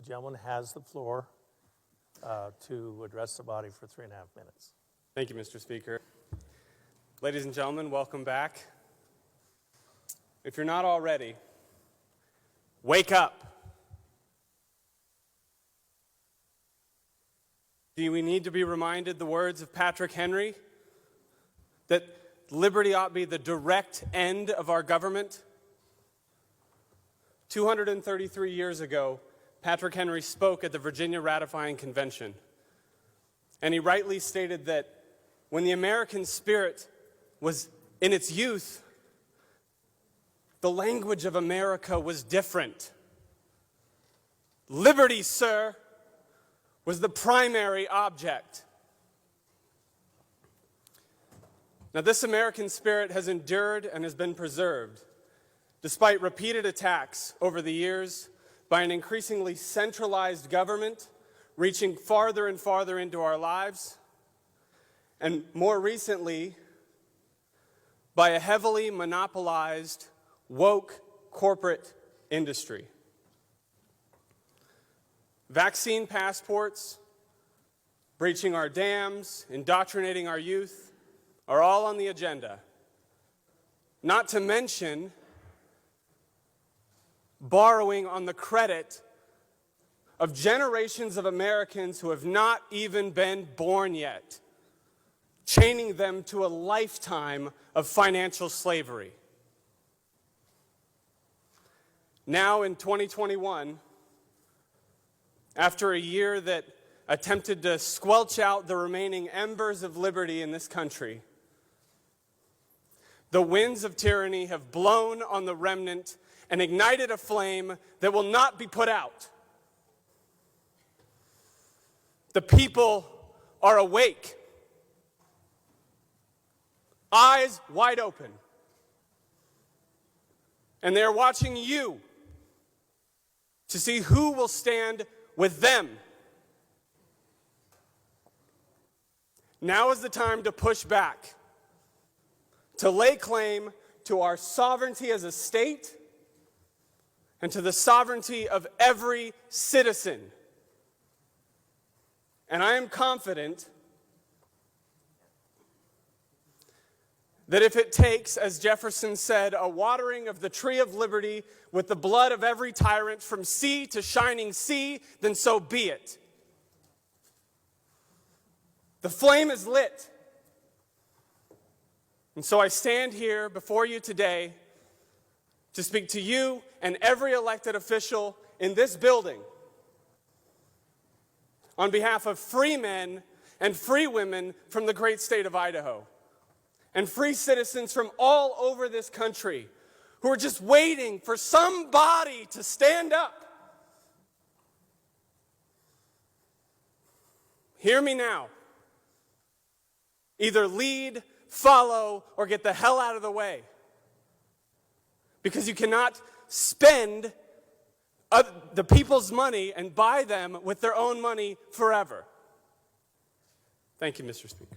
gentleman has the floor to address the body for 3.5 minutes. Thank you, Mr. Speaker. Ladies and gentlemen, welcome back. If you're not already, wake up. Do we need to be reminded the words of Patrick Henry that liberty ought to be the direct end of our government? 233 years ago, Patrick Henry spoke at the Virginia Ratifying Convention, and he rightly stated that when the American spirit was in its youth, the language of America was different. Liberty, sir, was the primary object. Now, this American spirit has endured and has been preserved, despite repeated attacks over the years by an increasingly centralized government reaching farther and farther into our lives, and more recently, by a heavily monopolized, woke corporate industry. Vaccine passports, breaching our dams, indoctrinating our youth are all on the agenda. Not to mention borrowing on the credit of generations of Americans who have not even been born yet, chaining them to a lifetime of financial slavery. Now in 2021, after a year that attempted to squelch out the remaining embers of liberty in this country, the winds of tyranny have blown on the remnant and ignited a flame that will not be put out. The people are awake, eyes wide open, and they're watching you to see who will stand with them. Now is the time to push back, to lay claim to our sovereignty as a state and to the sovereignty of every citizen. And I am confident that if it takes, as Jefferson said, a watering of the tree of liberty with the blood of every tyrant from sea to shining sea, then so be it. The flame is lit. And so I stand here before you today to speak to you and every elected official in this building on behalf of free men and free women from the great state of Idaho, and free citizens from all over this country who are just waiting for somebody to stand up. Hear me now. Either lead, follow, or get the hell out of the way. Because you cannot spend the people's money and buy them with their own money forever. Thank you, Mr. Speaker.